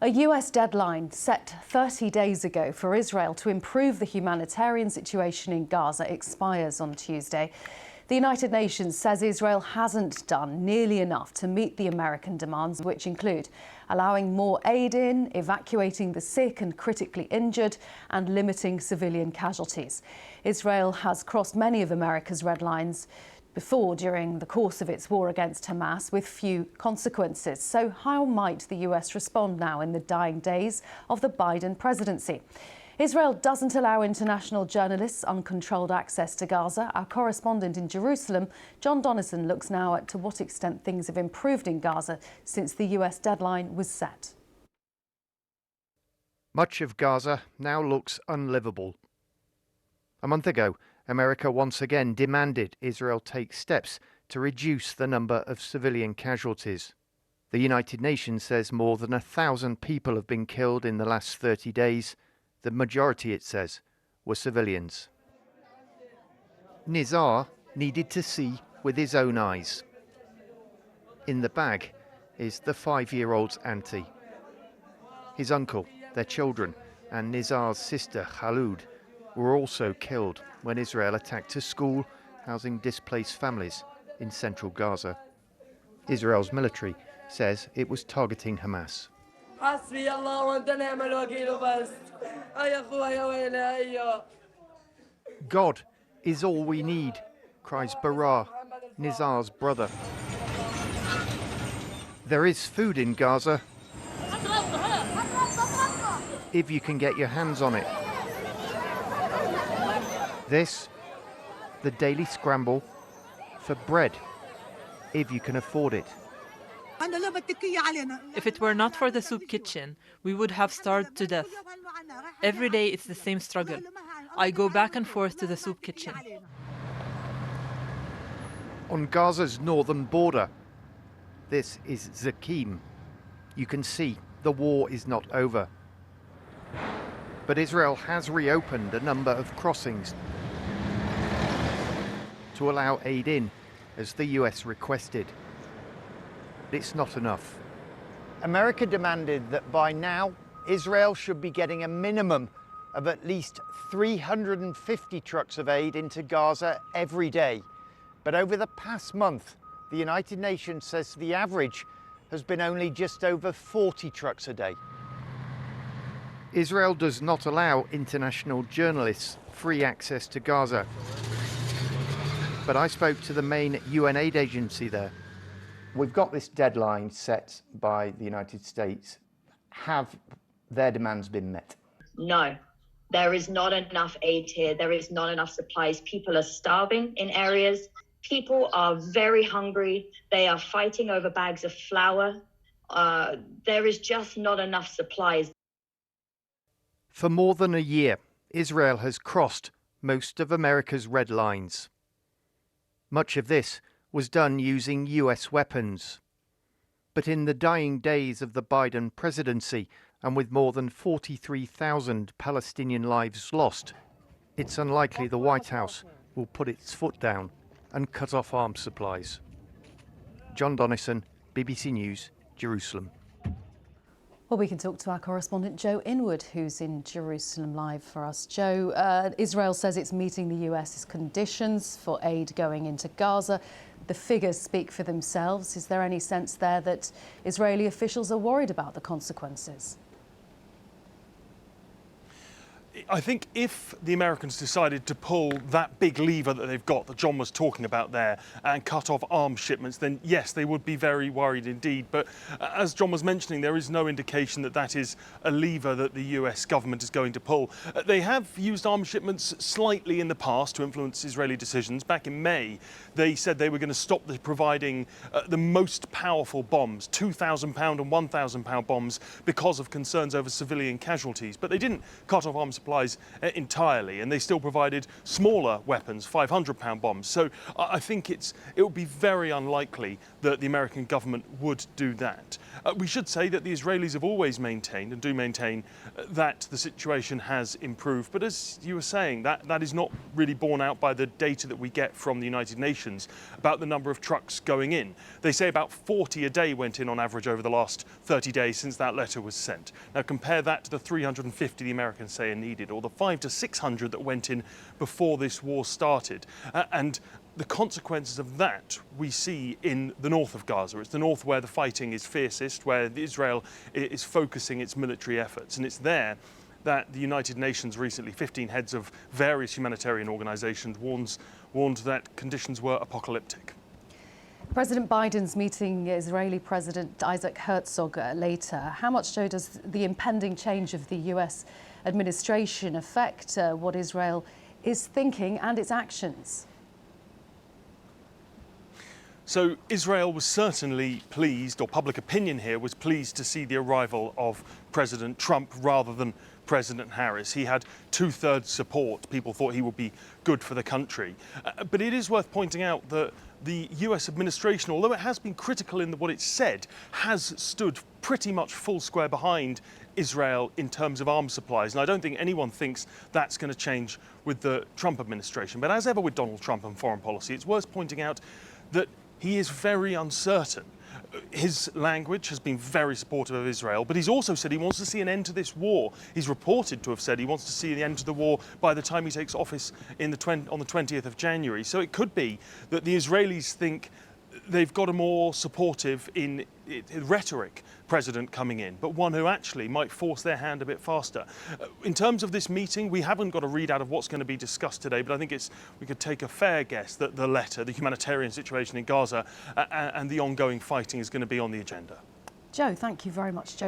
A US deadline set 30 days ago for Israel to improve the humanitarian situation in Gaza expires on Tuesday. The United Nations says Israel hasn't done nearly enough to meet the American demands, which include allowing more aid in, evacuating the sick and critically injured, and limiting civilian casualties. Israel has crossed many of America's red lines before during the course of its war against Hamas, with few consequences. So how might the US respond now in the dying days of the Biden presidency? Israel doesn't allow international journalists uncontrolled access to Gaza. Our correspondent in Jerusalem, John Donnison, looks now at to what extent things have improved in Gaza since the US deadline was set. Much of Gaza now looks unlivable. A month ago, America once again demanded Israel take steps to reduce the number of civilian casualties. The United Nations says more than 1,000 people have been killed in the last 30 days. The majority, it says, were civilians. Nizar needed to see with his own eyes. In the bag is the 5-year-old's auntie. His uncle, their children, and Nizar's sister Khalud were also killed when Israel attacked a school housing displaced families in central Gaza. Israel's military says it was targeting Hamas. God is all we need, cries Barar, Nizar's brother. There is food in Gaza, if you can get your hands on it. This, the daily scramble for bread, if you can afford it. If it were not for the soup kitchen, we would have starved to death. Every day it's the same struggle. I go back and forth to the soup kitchen. On Gaza's northern border, this is Zakim. You can see the war is not over. But Israel has reopened a number of crossings to allow aid in, as the US requested. It's not enough. America demanded that by now, Israel should be getting a minimum of at least 350 trucks of aid into Gaza every day. But over the past month, the United Nations says the average has been only just over 40 trucks a day. Israel does not allow international journalists free access to Gaza. But I spoke to the main UN aid agency there. We've got this deadline set by the United States. Have their demands been met? No, there is not enough aid here. There is not enough supplies. People are starving in areas. People are very hungry. They are fighting over bags of flour. There is just not enough supplies. For more than a year, Israel has crossed most of America's red lines. Much of this was done using US weapons. But in the dying days of the Biden presidency, and with more than 43,000 Palestinian lives lost, it's unlikely the White House will put its foot down and cut off arms supplies. John Donnison, BBC News, Jerusalem. Well, we can talk to our correspondent Joe Inwood, who's in Jerusalem live for us. Joe, Israel says it's meeting the US's conditions for aid going into Gaza. The figures speak for themselves. Is there any sense there that Israeli officials are worried about the consequences? I think if the Americans decided to pull that big lever that they've got, that John was talking about there, and cut off arms shipments, then yes, they would be very worried indeed. But as John was mentioning, there is no indication that that is a lever that the US government is going to pull. They have used arms shipments slightly in the past to influence Israeli decisions. Back in May, they said they were going to stop providing the most powerful bombs, 2,000-pound and 1,000-pound bombs, because of concerns over civilian casualties. But they didn't cut off arms supplies entirely, and they still provided smaller weapons, 500-pound bombs. So I think it would be very unlikely that the American government would do that. We should say that the Israelis have always maintained and do maintain that the situation has improved. But as you were saying, that is not really borne out by the data that we get from the United Nations about the number of trucks going in. They say about 40 a day went in on average over the last 30 days since that letter was sent. Now compare that to the 350 the Americans say are needed, or the 500 to 600 that went in before this war started. And the consequences of that we see in the north of Gaza. It's the north where the fighting is fiercest, where Israel is focusing its military efforts. And it's there that the United Nations recently, 15 heads of various humanitarian organisations, warned that conditions were apocalyptic. President Biden's meeting Israeli President Isaac Herzog later. How much, Joe, does the impending change of the US administration affect what Israel is thinking and its actions? So Israel was certainly pleased, or public opinion here was pleased to see the arrival of President Trump rather than President Harris. He had 2/3 support. People thought he would be good for the country. But it is worth pointing out that the US administration, although it has been critical in what it said, has stood pretty much full square behind Israel in terms of arms supplies. And I don't think anyone thinks that's going to change with the Trump administration. But as ever with Donald Trump and foreign policy, it's worth pointing out that he is very uncertain. His language has been very supportive of Israel, but he's also said he wants to see an end to this war. He's reported to have said he wants to see the end to the war by the time he takes office on the 20th of January. So it could be that the Israelis think they've got a more supportive in rhetoric president coming in, but one who actually might force their hand a bit faster. In terms of this meeting, we haven't got a readout of what's going to be discussed today, but I think we could take a fair guess that the letter, the humanitarian situation in Gaza and the ongoing fighting is going to be on the agenda. Joe, thank you very much, Joe.